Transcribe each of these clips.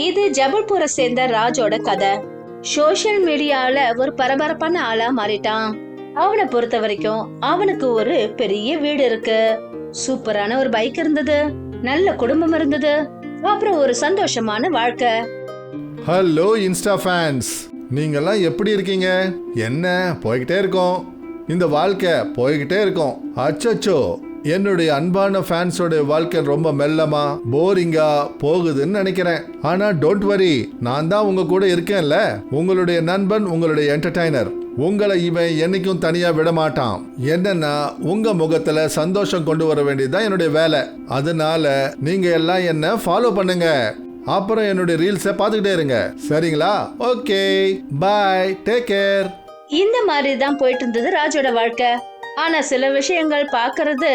இது ஜபல்பூரை சேர்ந்த ராஜோட கதை. சோசியல் மீடியால ஒரு பரபரப்பான ஆளா மாறிட்டான். அவனை பொறுத்த வரைக்கும் அவனுக்கு ஒரு பெரிய வீடு இருக்கு, சூப்பரான ஒரு பைக் இருந்தது, நல்ல குடும்பம் இருந்தது, அப்புறம் ஒரு சந்தோஷமான வாழ்க்கை. ஹலோ இன்ஸ்டா ஃபேன்ஸ், நீங்கெல்லாம் எப்படி இருக்கீங்க? என்ன போய்கிட்டே இருக்கோம், இந்த வாழ்க்கை போய்கிட்டே இருக்கும். அச்சச்சோ, என்னுடைய அன்பான ஃபேன்ஸோட வாழ்க்கை ரொம்ப மெல்லமா போரிங்கா போகுதுன்னு நினைக்கிறேன். ஆனா டோன்ட் வரி, நான் தான் உங்க கூட இருக்கேன்ல, உங்களுடைய நண்பன், உங்களுடைய என்டர்டைனர். உங்களை இவன் என்னைக்கும் தனியா விட மாட்டான். என்னன்னா உங்க முகத்துல சந்தோஷம் கொண்டு வர வேண்டியதுதான் என்னுடைய வேலை. அதனால நீங்க எல்லாம் என்ன ஃபாலோ பண்ணுங்க, அப்புறம் என்னுடைய ரீல்ஸை பார்த்துக்கிட்டே இருங்க, சரிங்களா? ஓகே, பாய், டேக் கேர். இந்த மாதிரி தான் போயிட்டு இருந்தது ராஜோட வாழ்க்கை. ஆனா சில விஷயங்கள் பாக்குறது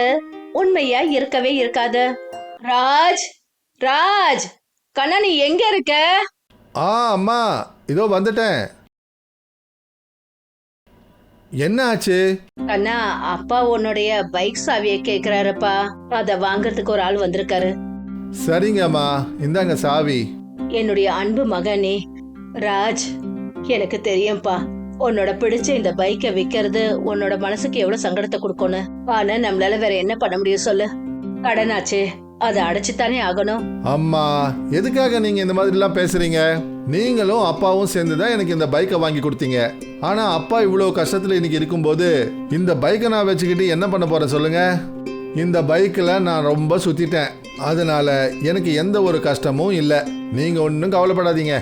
உண்மையா இருக்கவே இருக்காது. ராஜ், ராஜ், கண்ணா நீ எங்க இருக்க? அம்மா இதோ வந்துட்டேன். என்ன ஆச்சு? கண்ணா, அப்பா உன்னுடைய பைக் சாவியை கேக்குறாருப்பா, அத வாங்கறதுக்கு ஒரு ஆள் வந்திருக்காரு. சரிங்க அம்மா, இந்தாங்க சாவி. என்னுடைய அன்பு மகனே ராஜ், எனக்கு தெரியும்பா உன்னோட பிடிச்ச இந்த பைக்கை விக்கிறது உன்னோட மனசுக்கு எவ்வளவு சங்கடத்தை கொடுக்கணும். ஆனா நம்மளால வேற என்ன பண்ண முடியும் சொல்லு? கடனாச்சு, அதை அடைச்சுத்தானே ஆகணும். அம்மா எதுக்காக நீங்க இந்த மாதிரி எல்லாம் பேசுறீங்க? நீங்களும் அப்பாவும் சேர்ந்துதான் எனக்கு இந்த பைக்கை வாங்கி கொடுத்தீங்க. ஆனா அப்பா இவ்வளவு கஷ்டத்துல இன்னைக்கு இருக்கும்போது இந்த பைக்கை நான் வச்சுக்கிட்டு என்ன பண்ண போறேன் சொல்லுங்க? இந்த பைக்கில் நான் ரொம்ப சுத்திட்டேன், அதனால எனக்கு எந்த ஒரு கஷ்டமும் இல்லை. நீங்க ஒன்றும் கவலைப்படாதீங்க.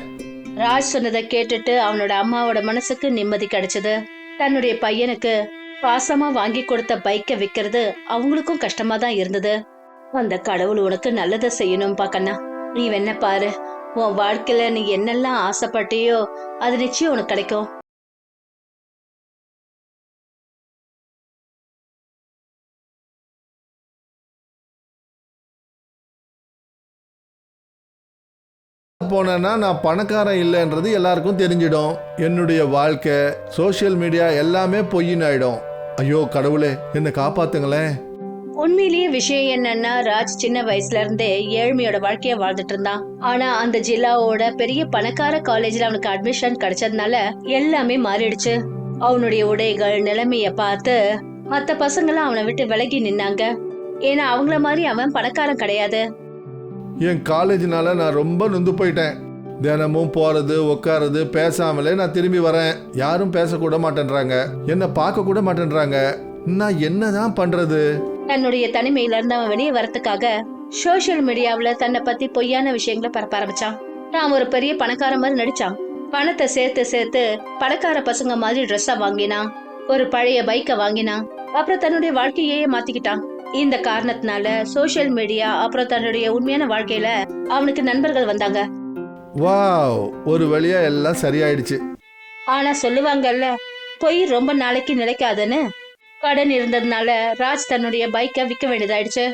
ராஜ் சொன்னதை கேட்டுட்டு அவனோட அம்மாவோட மனசுக்கு நிம்மதி கிடைச்சது. தன்னுடைய பையனுக்கு பாசமா வாங்கி கொடுத்த பைக்கை விக்கிறது அவங்களுக்கும் கஷ்டமா தான் இருந்தது. அந்த கடவுள் உனக்கு நல்லதை செய்யணும் பாக்கண்ணா. நீ என்ன பாரு, உன் வாழ்க்கையில நீ என்னெல்லாம் ஆசைப்பட்டியோ அது நிச்சயம் உனக்கு கிடைக்கும். போனேன்னா நான் பணக்காரன் இல்லைன்றது எல்லாருக்கும் தெரிஞ்சிடும். என்னுடைய வாழ்க்கை, சோசியல் மீடியா எல்லாமே பொய்ன்னு ஆயிடும். ஐயோ கடவுளே, என்னை காப்பாத்துங்களேன். உண்மையிலேயே விஷயம் என்னன்னா, ராஜ் சின்ன வயசுல இருந்தே ஏழ்மையோட வாழ்க்கைய வாழ்ந்துட்டு இருந்தான். ஆனா அந்த ஜில்லாவோட பெரிய பணக்கார காலேஜ்ல அவனுக்கு அட்மிஷன் கிடைச்சதுனால எல்லாமே மாறிடுச்சு. அவனுடைய உடைகள், நிலைமைய பார்த்து மத்த பசங்களும் அவனை விட்டு விலகி நின்னாங்க. ஏன்னா அவங்கள மாதிரி அவன் பணக்காரன் கிடையாது. என் காலேஜ்னால நான் ரொம்ப நொந்து போயிட்டேன். தினமும் போறது, உட்காருது, பேசாமலே நான் திரும்பி வரேன். யாரும் பேசக்கூட மாட்டேன்றாங்க, என்ன பார்க்க கூட மாட்டேன்றாங்க. நான் என்னதான் பண்றது? தன்னுடைய தனிமையில இருந்து அவன் வெளியே வரதுக்காக சோசியல் மீடியாவுல தன்னை பத்தி பொய்யான விஷயங்களை பரப்ப ஆரம்பிச்சான். நான் ஒரு பெரிய பணக்கார மாதிரி நடிச்சான். பணத்தை சேர்த்து சேர்த்து பணக்கார பசங்க மாதிரி ட்ரெஸ்ஸா வாங்கினான், ஒரு பழைய பைக்கை வாங்கினான், அப்புறம் தன்னுடைய வாழ்க்கையே மாத்திக்கிட்டான். இந்த காரணத்தினால சோசியல் மீடியா அப்புறம் தன்னுடைய உண்மையான வாழ்க்கையில அவனுக்கு நண்பர்கள் வந்தாங்க. வாவ், ஒரு வழியா எல்லாம் சரியாயிடுச்சு. ஆனா சொல்லுவாங்கல்ல, பொய் ரொம்ப நாளைக்கு நிலைக்காதுன்னு. கடன் இருந்ததுனால ராஜ் தன்னுடைய பைக்கை விற்க வேண்டியதாயிடுச்சு.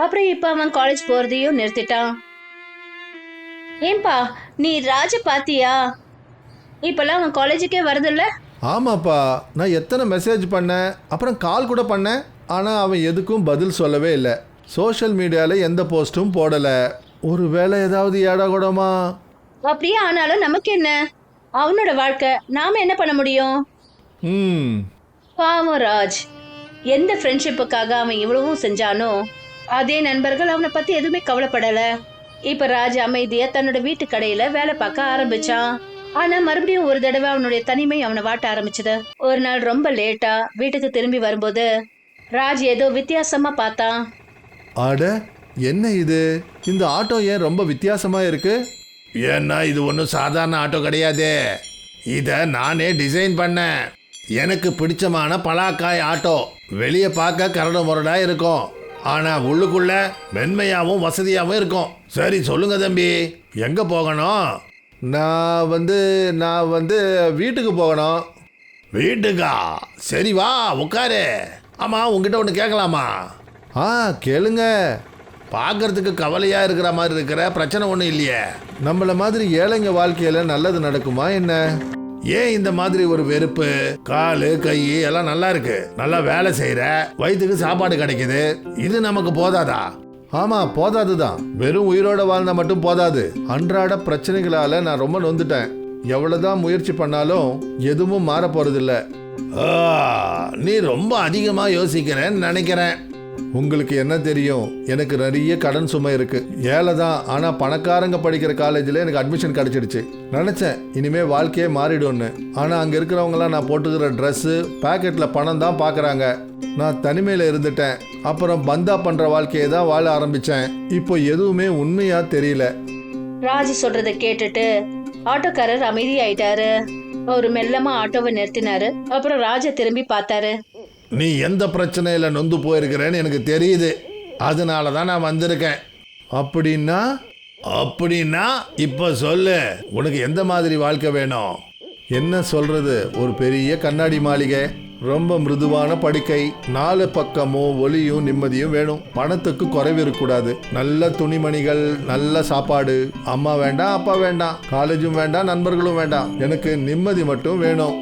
அப்புறம் இப்ப அவன் காலேஜ் போறதையும் நிறுத்திட்டான். ஏன்பா நீ ராஜ பாத்தியா? இப்பெல்லாம் அவன் காலேஜுக்கே வருதில்ல? ஆமாப்பா, நான் எத்தனை மெசேஜ் பண்ணேன், அப்புறம் கால் கூட பண்ணேன். ஆனால் அவன் எதுக்கும் பதில் சொல்லவே இல்லை. சோஷியல் மீடியாவில் எந்த போஸ்ட்டும் போடலை. ஒரு வேளை ஏதாவது ஏடாகூடமா? அப்படியே ஆனாலும் நமக்கு என்ன, அவனோட வாழ்க்கை, நாம என்ன பண்ண முடியும்? பாவம் ராஜ், எந்த ஃப்ரெண்ட்ஷிப்புக்காக அவன் இவ்வளவும் செஞ்சானோ அதே நண்பர்கள் அவனை பத்தி எதுவுமே கவலைப்படல. இப்ப ராஜ் அமைதியா தன்னோட வீட்டு கடையில வேலை பார்க்க ஆரம்பிச்சான். ஆனா மறுபடியும் ஒரு தடவை அவனுடைய தனிமை அவனை வாட்ட ஆரம்பிச்சது. ஒரு நாள் ரொம்ப லேட்டா வீட்டுக்கு திரும்பி வரும்போது ராஜ் ஏதோ வித்தியாசமா பார்த்தான். அட, என்ன இது? இந்த ஆட்டோ ஏன் ரொம்ப வித்தியாசமா இருக்கு? ஏன்னா இது ஒன்றும் சாதாரண ஆட்டோ கிடையாது. இதை நானே டிசைன் பண்ணேன். எனக்கு பிடிச்சமான பலாக்காய் ஆட்டோ. வெளியே பார்க்க கரடு முரடா இருக்கும், ஆனா உள்ளுக்குள்ள மென்மையாகவும் வசதியாகவும் இருக்கும். சரி சொல்லுங்க தம்பி, எங்க போகணும்? நான் வந்து வீட்டுக்கு போகணும். வீட்டுக்கா? சரி வா உட்காரு. ஆமா, உங்ககிட்ட ஒன்று கேட்கலாமா? கேளுங்க. பார்க்கறதுக்கு கவலையா இருக்கிற மாதிரி இருக்கிற, பிரச்சனை ஒன்றும் இல்லையே? நம்மள மாதிரி ஏழைங்க வாழ்க்கையில நல்லது நடக்குமா என்ன? ஏன் இந்த மாதிரி ஒரு வெறுப்பு? காலு கை எல்லாம் நல்லா இருக்கு, நல்லா வேலை செய்யற, வயிற்றுக்கு சாப்பாடு கிடைக்குது, இது நமக்கு போதாதா? ஆமாம், போதாதுதான். வெறும் உயிரோட வாழ்ந்தா மட்டும் போதாது. அன்றாட பிரச்சனைகளால் நான் ரொம்ப நொந்துட்டேன். எவ்வளோதான் முயற்சி பண்ணாலும் எதுவும் மாற போகிறதில்ல. நீ ரொம்ப அதிகமாக யோசிக்கிறேன்னு நினைக்கிறேன். உங்களுக்கு என்ன தெரியும், எனக்கு நிறைய கடன் சுமை இருக்கு. ஏழை தான், ஆனால் பணக்காரங்க படிக்கிற காலேஜில் எனக்கு அட்மிஷன் கிடைச்சிடுச்சு. நினச்சேன் இனிமே வாழ்க்கையே மாறிடும்னு. ஆனால் அங்கே இருக்கிறவங்களாம் நான் போட்டுக்கிற ட்ரெஸ்ஸு பேக்கெட்டில் பணம் தான் பார்க்குறாங்க. நான் தனிமையில் இருந்துட்டேன். அப்புறம் பந்தா பண்ணுற வாழ்க்கையை தான் வாழ ஆரம்பித்தேன். இப்போ எதுவுமே உண்மையாக தெரியல. ராஜ் சொல்றதை கேட்டுட்டு ஆட்டோக்காரர் அமைதியாயிட்டாரு. அவரு மெல்லமா ஆட்டோவை நிறுத்தினாரு. அப்புறம் ராஜ திரும்பி பார்த்தாரு. நீ எந்த பிரச்சனையில் நொந்து போயிருக்கிறேன்னு எனக்கு தெரியுது. அதனால தான் நான் வந்திருக்கேன். அப்படின்னா இப்போ சொல்லு, உனக்கு எந்த மாதிரி வாழ்க்கை வேணும்? என்ன சொல்றது, ஒரு பெரிய கண்ணாடி மாளிகை, ரொம்ப மிருதுவான படுக்கை, 4 பக்கமும் ஒளியும் நிம்மதியும் வேணும். பணத்துக்கு குறைவு இருக்கக்கூடாது. நல்ல துணிமணிகள், நல்ல சாப்பாடு. அம்மா வேண்டாம், அப்பா வேண்டாம், காலேஜும் வேண்டாம், நண்பர்களும் வேண்டாம். எனக்கு நிம்மதி மட்டும் வேணும்.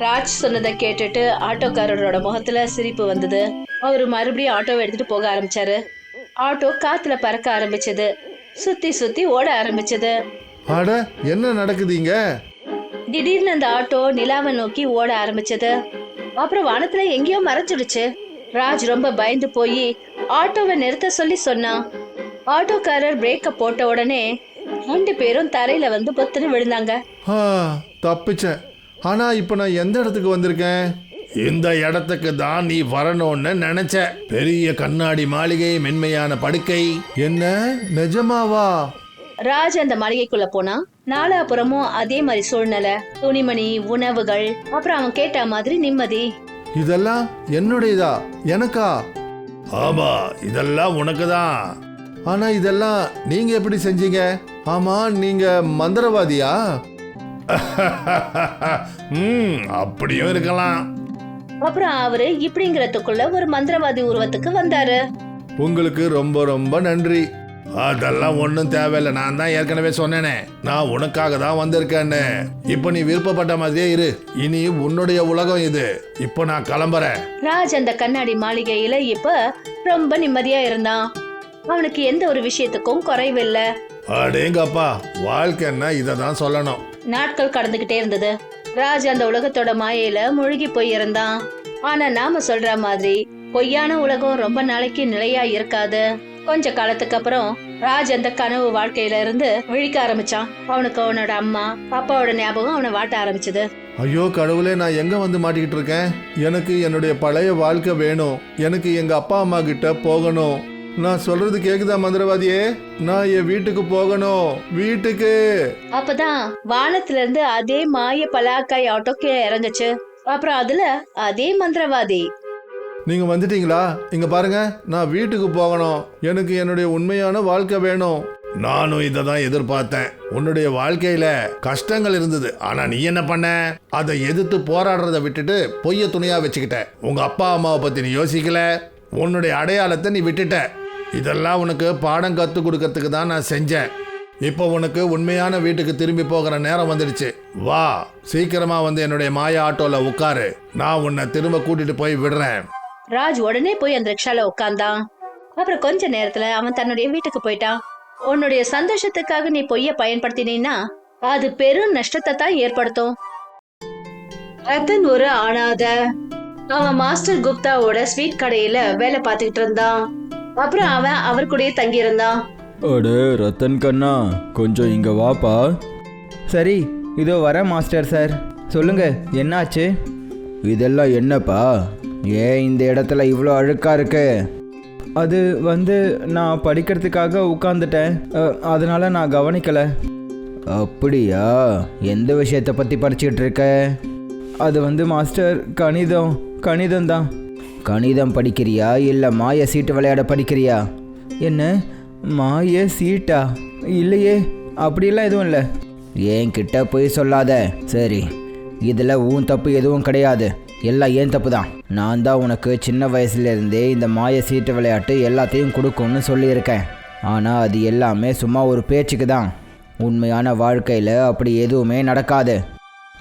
ராஜ் சொன்னதை கேட்டுட்டு ஆட்டோக்காரரோட முகத்துல சிரிப்பு வந்தது. அவரு மறுபடியும் ஆட்டோவை எடுத்துட்டு போக ஆரம்பிச்சாரு. ஆட்டோ காத்துல பறக்க ஆரம்பிச்சது. சுத்தி சுத்தி ஓட ஆரம்பிச்சது. அட, என்ன நடக்குதுங்க? திடீர்னு அந்த ஆட்டோ நிலாவை நோக்கி ஓட ஆரம்பிச்சது. அப்புறம் வானத்துல எங்கேயோ மறைஞ்சிடுச்சு. ராஜ் ரொம்ப பயந்து போய் ஆட்டோவை நிறுத்த சொல்லி சொன்னான். ஆட்டோக்காரர் பிரேக்க போட்ட உடனே 2 பேரும் தரையில வந்து பொத்துன்னு விழுந்தாங்க. தப்பிச்சேன். ஆனா இப்ப நான் எந்த இடத்துக்கு வந்திருக்கேன்? இந்த இடத்துக்கு தான் நீ வரணும்னு நினைச்ச. பெரிய கண்ணாடி மாளிகை, மென்மையான படுக்கை. என்ன, நிஜமாவா? ராஜ் அந்த மாளிகைக்குள்ள போனா நாலாபுறமும் அதே மாதிரி சூழ்நிலை, துணிமணி, உணவுகள், அப்புறம் அவன் கேட்ட மாதிரி நிம்மதி. இதெல்லாம் என்னுடையதா? எனக்கா? ஆமா, இதெல்லாம் உனக்கு தான். ஆனா இதெல்லாம் நீங்க எப்படி செஞ்சீங்க? ஆமா, நீங்க மந்திரவாதியா? அப்படியும் இருக்கலாம். அப்புறம் அவரு இப்படிங்கிறதுக்குள்ள ஒரு மந்திரவாதி உருவத்துக்கு வந்தாரு. உங்களுக்கு ரொம்ப ரொம்ப நன்றி. அதெல்லாம் ஒன்றும் தேவையில்லை. நான் தான் ஏற்கனவே சொன்னேனே, நான் உனக்காக தான் வந்திருக்கேன்னு. இப்போ நீ விருப்பப்பட்ட மாதிரியே இரு. இனி உன்னுடைய உலகம் இது. இப்போ நான் கிளம்புறேன். ராஜ் அந்த கண்ணாடி மாளிகையில இப்ப ரொம்ப நிம்மதியா இருந்தான். அவனுக்கு எந்த ஒரு விஷயத்துக்கும் குறைவில்லை. அடேங்கப்பா, வாழ்க்கைன்னா இதை தான் சொல்லணும். நாட்கள் கடந்துகிட்டே இருந்தது. ராஜ் அந்த உலகத்தோட மாயையில மூழ்கி போய் இருந்தான். ஆனா நாம சொல்ற மாதிரி பொய்யான உலகம் ரொம்ப நாளைக்கு நிலையா இருக்காது. கொஞ்ச காலத்துக்கு அப்புறம் ராஜ் அந்த கனவு வாழ்க்கையில இருந்து விழிக்க ஆரம்பிச்சான். அவனுக்கு அவனோட அம்மா அப்பாவோட ஞாபகம் அவனை வாட்ட ஆரம்பிச்சது. ஐயோ கடவுளே, நான் எங்க வந்து மாட்டிக்கிட்டு இருக்கேன்? எனக்கு என்னுடைய பழைய வாழ்க்கை வேணும். எனக்கு எங்க அப்பா அம்மா கிட்ட போகணும். நான் சொல்றது கேக்குதா மந்திரவாதியே? நான் என் வீட்டுக்கு போகணும், வீட்டுக்கு. அப்பதான் வானத்துல இருந்து அதே மாய பலாக்காய் ஆட்டோ கீழே இறங்குச்சு. அப்புறம் அதுல அதே மந்திரவாதி. நீங்க வந்துட்டீங்களா? இங்க பாருங்க, நான் வீட்டுக்கு போகணும். எனக்கு என்னுடைய உண்மையான வாழ்க்கை வேணும். நானும் இதை தான் எதிர்பார்த்தேன். உன்னுடைய வாழ்க்கையில கஷ்டங்கள் இருந்தது. ஆனா நீ என்ன பண்ண? அதை எதிர்த்து போராடுறத விட்டுட்டு பொய்ய துணையா வச்சுக்கிட்ட. உங்க அப்பா அம்மாவை பத்தி நீ யோசிக்கல. உன்னுடைய அடையாளத்தை நீ விட்டுட்ட. இதெல்லாம் உனக்கு பாடம் கற்றுக் கொடுக்கறதுக்கு தான் நான் செஞ்சேன். இப்போ உனக்கு உண்மையான வீட்டுக்கு திரும்பி போகிற நேரம் வந்துடுச்சு. வா, சீக்கிரமா வந்து என்னுடைய மாயா ஆட்டோல உட்காரு. நான் உன்னை திரும்ப கூட்டிட்டு போய் விடுறேன். ராஜ் உடனே போய் அந்த ரிக்ஷால உட்கார்ந்தான். அப்புறம் கொஞ்ச நேரத்துல அவன் தன்னுடைய வீட்டுக்கு போயிட்டான். உன்னுடைய சந்தோஷத்துக்காக நீ பொய்ய பயன்படுத்தினீன்னா அது பெரும் நஷ்டத்தை தான் ஏற்படுத்தும். ரத்தன் ஒரு அனாத. அவன் மாஸ்டர் குப்தாவோட ஸ்வீட் கடையில வேலை பார்த்துக்கிட்டு இருந்தான். அப்புறம் அவன் அவர் கூடயே தங்கி இருந்தான். அடே ரத்தன் கண்ணா, கொஞ்சம் இங்க வாப்பா. சரி, இதோ வர மாஸ்டர் சார். சொல்லுங்க, என்னாச்சு? இதெல்லாம் என்னப்பா? ஏன் இந்த இடத்துல இவ்வளோ அழுக்கா இருக்கு? அது நான் படிக்கிறதுக்காக உட்காந்துட்டேன். அதனால நான் கவனிக்கல. அப்படியா? எந்த விஷயத்தை பற்றி படிச்சுட்டு இருக்க? அது மாஸ்டர் கணிதம் தான். கணிதம் படிக்கிறியா இல்லை மாய சீட்டு விளையாட படிக்கிறியா? என்ன, மாய சீட்டா? இல்லையே, அப்படிலாம் எதுவும் இல்லை. என்கிட்ட போய் சொல்லாத. சரி, இதில் உன் தப்பு எதுவும் கிடையாது. எல்லாம் ஏன் தப்பு தான். நான் தான் உனக்கு சின்ன வயசுலேருந்தே இந்த மாய சீட்டு விளையாட்டு எல்லாத்தையும் கொடுக்கும்னு சொல்லியிருக்கேன். ஆனால் அது எல்லாமே சும்மா ஒரு பேச்சுக்கு தான். உண்மையான வாழ்க்கையில் அப்படி எதுவுமே நடக்காது.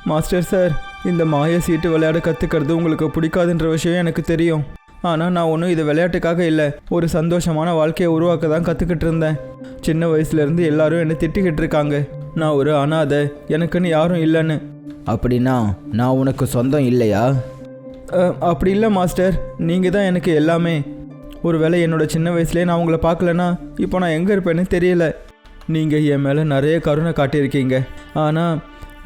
மாஸ்டர் சார், இந்த மாய சீட்டு விளையாட கற்றுக்கிறது உங்களுக்கு பிடிக்காதுன்ற விஷயம் எனக்கு தெரியும். ஆனால் நான் ஒன்றும் இது விளையாட்டுக்காக இல்லை, ஒரு சந்தோஷமான வாழ்க்கையை உருவாக்க தான் கற்றுக்கிட்டு இருந்தேன். சின்ன வயசுலேருந்து எல்லாரும் என்னை திட்டிக்கிட்டு இருக்காங்க, நான் ஒரு அனாதை, எனக்குன்னு யாரும் இல்லைன்னு. அப்படின்னா நான் உனக்கு சொந்தம் இல்லையா? அப்படி இல்லை மாஸ்டர், நீங்கள் தான் எனக்கு எல்லாமே. ஒருவேளை என்னோட சின்ன வயசுலேயே நான் உங்களை பார்க்கலன்னா இப்போ நான் எங்கே இருப்பேன்னு தெரியல. நீங்கள் என் மேலே நிறைய கருணை காட்டியிருக்கீங்க, ஆனால்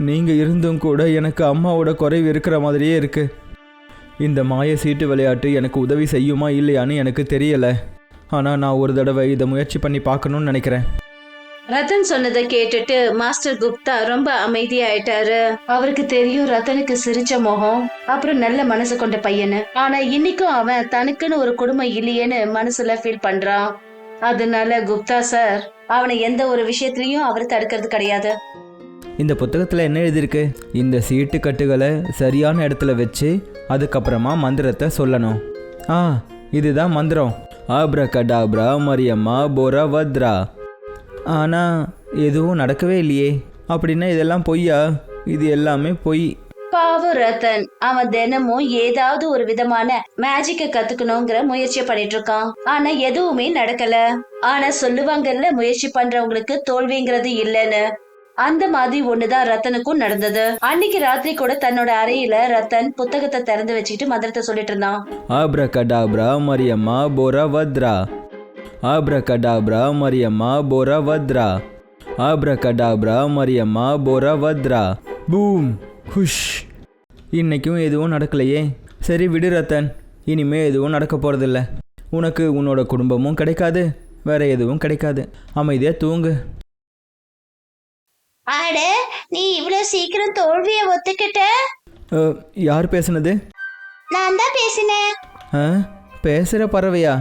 நீங்கள் இருந்தும் கூட எனக்கு அம்மாவோட குறைவு இருக்கிற மாதிரியே இருக்குது. இந்த மாய சீட்டு விளையாட்டு எனக்கு உதவி செய்யுமா இல்லையான்னு எனக்கு தெரியலை, ஆனால் நான் ஒரு தடவை இதை முயற்சி பண்ணி பார்க்கணுன்னு நினைக்கிறேன். ரத்தன் சொன்னதை கேட்டுட்டு மாஸ்டர் குப்தா ரொம்ப அமைதியாயிட்டாரு. அவருக்கு தெரியும் ரத்தனுக்கு சிரிச்ச முகம், அப்புறம் நல்ல மனசு கொண்ட பையனு. ஆனா இன்னைக்கும் அவன் தனக்குன்னு ஒரு குடும்பம் இல்லையேன்னு மனசுல ஃபீல் பண்றான். அதனால குப்தா சார் அவனை எந்த ஒரு விஷயத்திலையும் அவர் தடுக்கிறது கிடையாது. இந்த புத்தகத்தில் என்ன எழுதியிருக்கு? இந்த சீட்டு கட்டுகளை சரியான இடத்துல வச்சு அதுக்கப்புறமா மந்திரத்தை சொல்லணும். இதுதான் மந்திரம். ஆப்ரகடாப்ரா மரியம்மா போரா வத்ரா. ஆனால் எதுவும் நடக்கவே இல்லையே. அப்படின்னா இதெல்லாம் பொய்யா? இது எல்லாமே பொய். பாவம் ரத்தன், அவன் தினமும் ஏதாவது ஒரு விதமான மேஜிக்க கத்துக்கணுங்கிற முயற்சியை பண்ணிட்டு இருக்கான். ஆனா எதுவுமே நடக்கல. ஆனா சொல்லுவாங்கல்ல, முயற்சி பண்றவங்களுக்கு தோல்விங்கிறது இல்லைன்னு. அந்த மாதிரி ஒண்ணுதான் ரத்தனுக்கும் நடந்தது. அன்னைக்கு ராத்திரி கூட தன்னோட அறையில ரத்தன் புத்தகத்தை திறந்து வச்சுக்கிட்டு மந்திரத்தை சொல்லிட்டு இருந்தான். ஆப்ரகடாப்ரா மரியம்மா போரா வத்ரா. ஆப்ரகடாப்ரா மரியம்மா போரா வத்ரா. ஆப்ரகடாப்ரா மரியம்மா போரா வத்ரா. பூம் ஹுஷ். இன்னைக்கும் எதுவும் நடக்கலையே. சரி விடு ரத்தன், இனிமே எதுவும் நடக்க போறதில்ல. உனக்கு உன்னோட குடும்பமும் கிடைக்காது, வேற எதுவும் கிடைக்காது. அமைதியா தூங்கு. ஆட, நீ இவ்வளவு சீக்கிரம் தோல்வியை ஒத்துக்கிட்ட? யார் பேசுனது? நான் தான் பேசினேன். பேசுற பறவையா?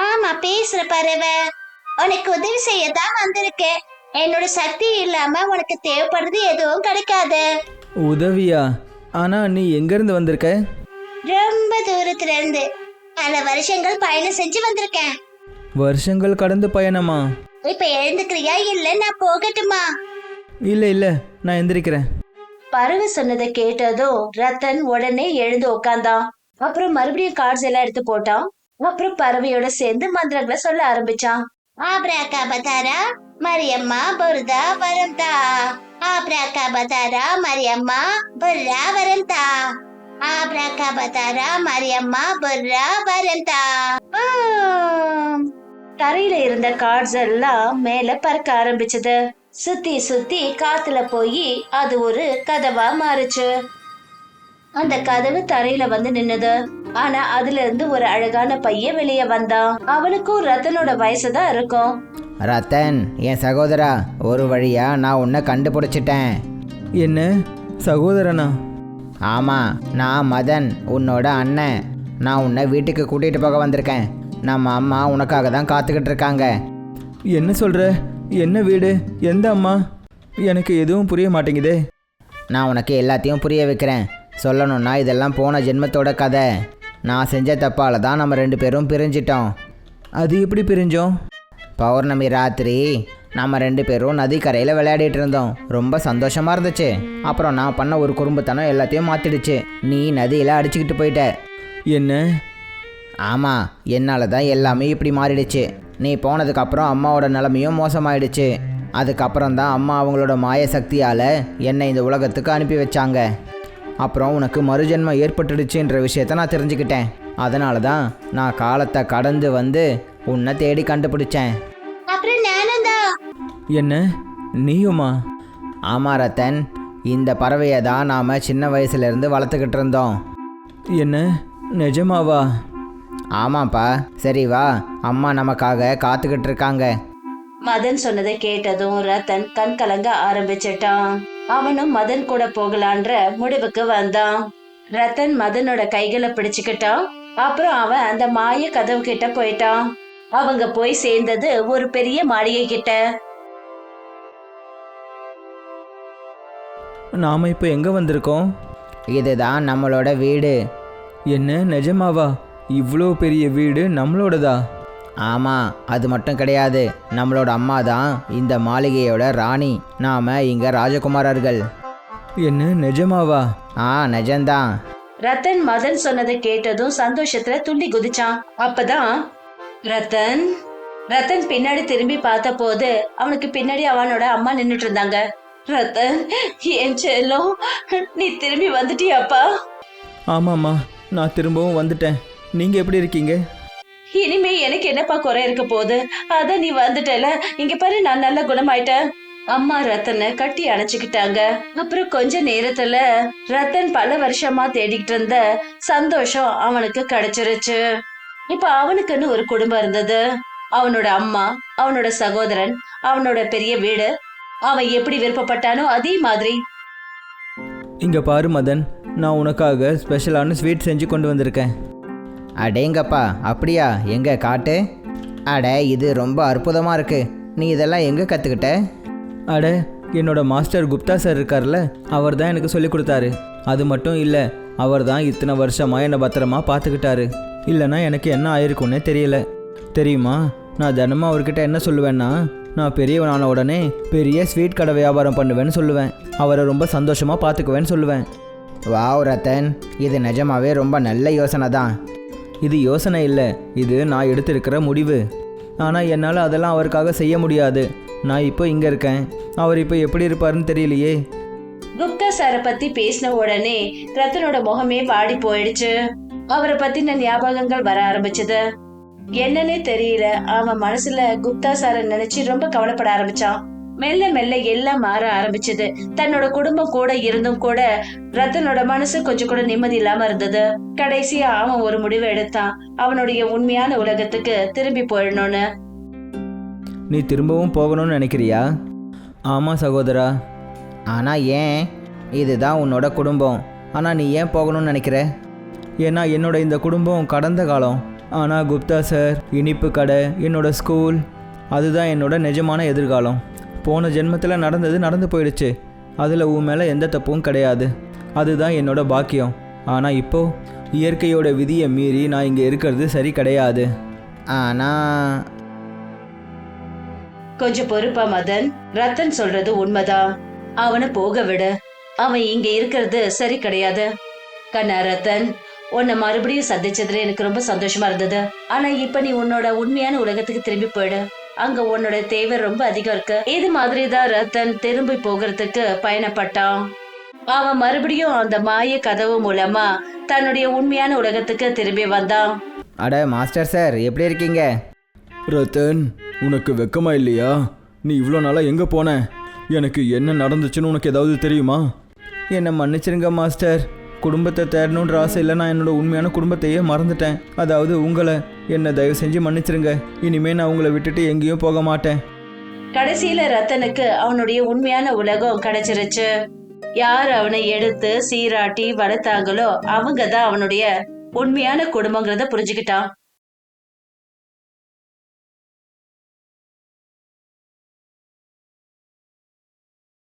ஆமா, பேசுற பறவை. உனக்கு உதவி செய்யதான் வந்திருக்கேன். என்னோட சக்தி இல்லாம உனக்கு தேவைப்படுறது எதுவும் கிடைக்காது. உதவியா? ஆனா நீ எங்க இருந்து வந்திருக்க? ரொம்ப தூரத்துல இருந்து பல வருஷங்கள் பயணம் செஞ்சு வந்திருக்கேன். வருஷங்கள் கடந்து பயணமா? இப்ப எழுந்துக்கிறியா இல்ல நான் போகட்டுமா? இல்ல இல்ல, நான் எந்திரிக்கிறேன். பறவை சொன்னதை கேட்டதும் ரத்தன் உடனே எழுந்து உட்கார்ந்தான். அப்புறம் மறுபடியும் கார்ட்ஸ் எல்லாம் எடுத்து போட்டான். அப்புறம் பறவையோட சேர்ந்து மந்திரங்களை சொல்ல ஆரம்பிச்சான். ஆப்ரகாபதாரா மரியம்மா புர்ரா வரந்தா. ஆப்ரகாபதாரா மரியம்மா புர்ரா வரந்தா. ஆப்ரகாபதாரா மரியம்மா புர்ரா வரந்தா. தரையில இருந்த கார்ட்ஸ் எல்லாம் மேல பறக்க ஆரம்பிச்சது. சுத்தி சுத்தி காத்துல போய் அது ஒரு கதவா மாறுச்சு. அந்த கதவு தரையில வந்து நின்னுது. ஆனா அதுல இருந்து ஒரு அழகான பையன் வெளியே வந்தான். அவனுக்கும் ரத்தனோட வயசுதான் இருக்கும். ரத்தன், என் சகோதரா, ஒரு வழியா நான் உன்னை கண்டுபிடிச்சிட்டேன். என்ன சகோதரனா? ஆமாம், நான் மதன், உன்னோட அண்ணன். நான் உன்னை வீட்டுக்கு கூட்டிகிட்டு போக வந்திருக்கேன். நம்ம அம்மா உனக்காக தான் காத்துக்கிட்டு இருக்காங்க. என்ன சொல்கிற? என்ன வீடு? எந்த அம்மா? எனக்கு எதுவும் புரிய மாட்டேங்குதே. நான் உனக்கு எல்லாத்தையும் புரிய வைக்கிறேன். சொல்லணும்னா இதெல்லாம் போன ஜென்மத்தோட கதை. நான் செஞ்ச தப்பால் தான் நம்ம 2 பேரும் பிரிஞ்சிட்டோம். அது எப்படி பிரிஞ்சோம்? பௌர்ணமி ராத்திரி நம்ம 2 பேரும் நதிக்கரையில் விளையாடிட்டு இருந்தோம். ரொம்ப சந்தோஷமாக இருந்துச்சு. அப்புறம் நான் பண்ண ஒரு குறும்புத்தனம் எல்லாத்தையும் மாற்றிடுச்சு. நீ நதியில் அடிச்சுக்கிட்டு போயிட்ட. என்ன? ஆமாம், என்னால் தான் எல்லாமே இப்படி மாறிடுச்சு. நீ போனதுக்கப்புறம் அம்மாவோட நிலைமையும் மோசமாயிடுச்சு. அதுக்கப்புறம் தான் அம்மா அவங்களோட மாய சக்தியால் என்னை இந்த உலகத்துக்கு அனுப்பி வச்சாங்க. அப்புறம் உனக்கு மறுஜென்மம் ஏற்பட்டுடுச்சுன்ற விஷயத்த நான் தெரிஞ்சுக்கிட்டேன். அதனால தான் நான் காலத்தை கடந்து வந்து உன்னை தேடி கண்டுபிடிச்சேன். என்ன, நீயுமா? ஆமாம் ரத்தன், இந்த பறவையை தான் நாம் சின்ன வயசுலேருந்து வளர்த்துக்கிட்டு இருந்தோம். என்ன, நிஜமாவா? ஆமாப்பா. சரி வா, அம்மா நமக்காக காத்துக்கிட்டு இருக்காங்க. மதன் சொன்னதை கேட்டதும் ரத்தன் கண் கலங்க ஆரம்பிச்சிட்டான். அவனும் மதன் கூட போகலான்ற முடிவுக்கு வந்தான். ரத்தன் மதனோட கைகளை பிடிச்சுக்கிட்டான். அப்புறம் அவன் அந்த மாய கதவு கிட்ட போயிட்டான். அவங்க போய் சேர்ந்தது ஒரு பெரிய மாளிகை கிட்ட. நாம இப்போ எங்க வந்திருக்கோம்? இதுதான் நம்மளோட வீடு. என்ன, நிஜமாவா? இவ்வளோ பெரிய வீடு நம்மளோடதா? ஆமாம், அது மட்டும் கிடையாது. நம்மளோட அம்மா தான் இந்த மாளிகையோட ராணி. நாம் இங்கே ராஜகுமாரர்கள். என்ன, நிஜமாவா? நிஜம்தான். ரத்தன் மதன் சொன்னதை கேட்டதும் சந்தோஷத்துல துள்ளி குதிச்சான். அப்பதான் ரத்தன் ரத்தன் பின்னாடி திரும்பி பார்த்த போது அவனுக்கு பின்னாடி அவனோட அம்மா நின்னுட்டு இருந்தாங்க. ரத்தன், என் செல்லம், நீ திரும்பி வந்துட்டியாப்பா? ஆமாம்மா, நான் திரும்பவும் வந்துட்டேன். நீங்கள் எப்படி இருக்கீங்க? இனிமே எனக்கு என்னப்பா குறை இருக்க போகுது? அதான் நீ வந்துட்டல, இங்க பாரு, நான் நல்ல குணமாயிட்டேன். அம்மா ரத்தனை கட்டி அணைச்சுக்கிட்டாங்க. அப்புறம் கொஞ்ச நேரத்துல ரத்தன் பல வருஷமா தேடிக்கிட்டு இருந்த சந்தோஷம் அவனுக்கு கிடைச்சிருச்சு. இப்ப அவனுக்குன்னு ஒரு குடும்பம் இருந்தது. அவனோட அம்மா, அவனோட சகோதரன், அவனோட பெரிய வீடு. அவன் எப்படி விருப்பப்பட்டானோ அதே மாதிரி. இங்கே பாரு மதன், நான் உனக்காக ஸ்பெஷலான ஸ்வீட் செஞ்சு கொண்டு வந்திருக்கேன். அடேங்கப்பா, அப்படியா? எங்கே காட்டு. அட, இது ரொம்ப அற்புதமாக இருக்குது. நீ இதெல்லாம் எங்கே கற்றுக்கிட்ட? அட, என்னோட மாஸ்டர் குப்தா சார் இருக்கார்ல, அவர் தான் எனக்கு சொல்லி கொடுத்தாரு. அது மட்டும் இல்லை, அவர் தான் இத்தனை வருஷமாக என்னை பத்திரமா பார்த்துக்கிட்டாரு. இல்லைன்னா எனக்கு என்ன ஆயிருக்குன்னே தெரியல. தெரியுமா, நான் தினமும் அவர்கிட்ட என்ன சொல்லுவேன்னா, நான் பெரியவனான உடனே பெரிய ஸ்வீட் கடை வியாபாரம் பண்ணுவேன்னு சொல்லுவேன். அவரை ரொம்ப சந்தோஷமாக பார்த்துக்குவேன்னு சொல்லுவேன். வாவ் ரத்தன், இது நிஜமாவே ரொம்ப நல்ல யோசனை தான். இது யோசனை இல்லை, இது நான் எடுத்திருக்கிற முடிவு. ஆனால் என்னால் அதெல்லாம் அவருக்காக செய்ய முடியாது. நான் இப்போ இங்கே இருக்கேன், அவர் இப்போ எப்படி இருப்பாருன்னு தெரியலையே. குப்தா சாரை பத்தி பேசின உடனே ரத்தனோட முகமே வாடி போயிடுச்சு. அவரை பத்தின ஞாபகங்கள் வர ஆரம்பிச்சது. என்னன்னே தெரியல, அவன் மனசுல குப்தா சாரை நினைச்சு ரொம்ப கவலைப்பட ஆரம்பிச்சான். மெல்ல மெல்ல எல்லாம் மாற ஆரம்பிச்சது. தன்னோட குடும்பம் கூட இருந்தும் கூட ரத்தனோட மனசு கொஞ்சம் கூட நிம்மதி இல்லாம இருந்தது. கடைசியா அவன் ஒரு முடிவு எடுத்தான், அவனுடைய உண்மையான உலகத்துக்கு திரும்பி போயிடணும்னு. நீ திரும்பவும் போகணும்னு நினைக்கிறியா? ஆமாம் சகோதரா. ஆனால் ஏன்? இதுதான் உன்னோட குடும்பம். ஆனால் நீ ஏன் போகணும்னு நினைக்கிற? ஏன்னா என்னோட இந்த குடும்பம் கடந்த காலம். ஆனால் குப்தா சார், இனிப்பு கடை, என்னோட ஸ்கூல், அதுதான் என்னோட நிஜமான எதிர்காலம். போன ஜென்மத்தில் நடந்தது நடந்து போயிடுச்சு. அதில் உன் மேலே எந்த தப்பும் கிடையாது. அதுதான் என்னோட பாக்கியம். ஆனால் இப்போது இயற்கையோட விதியை மீறி நான் இங்கே இருக்கிறது சரி கிடையாது. ஆனால் கொஞ்சம் பொறுப்பா மதன், ரத்தன் சொல்றது உண்மைதான். அவனை போக விடு. அவன் இங்க இருக்கிறது சரி கிடையாது. கண்ணா ரத்தன், உன்னை மறுபடியும் சந்திச்சதுல எனக்கு ரொம்ப சந்தோஷமா இருந்தது. ஆனா இப்ப நீ உன்னோட உண்மையான உலகத்துக்கு திரும்பி போயிடு. அங்க உன்னோட தேவை ரொம்ப அதிகம் இருக்கு. இது மாதிரிதான் ரத்தன் திரும்பி போகிறதுக்கு பயணப்பட்டான். அவன் மறுபடியும் அந்த மாய கதவு மூலமா தன்னுடைய உண்மையான உலகத்துக்கு திரும்பி வந்தான். அட மாஸ்டர் சார், எப்படி இருக்கீங்க? ரத்தன், உனக்கு வெக்கமா இல்லையா? நீ இவ்வளோ நாளாக எங்கே போன? எனக்கு என்ன நடந்துச்சுன்னு உனக்கு ஏதாவது தெரியுமா? என்னை மன்னிச்சிருங்க மாஸ்டர். குடும்பத்தை தேடணுன்ற ஆசையில் நான் என்னோட உண்மையான குடும்பத்தையே மறந்துட்டேன். அதாவது உங்களை. என்னை தயவு செஞ்சு மன்னிச்சிருங்க. இனிமேல் நான் உங்களை விட்டுட்டு எங்கேயும் போக மாட்டேன். கடைசியில ரத்தனுக்கு அவனுடைய உண்மையான உலகம் கிடைச்சிருச்சு. யார் அவனை எடுத்து சீராட்டி வளர்த்தாங்களோ அவங்க தான் அவனுடைய உண்மையான குடும்பங்கிறத புரிஞ்சுக்கிட்டான்.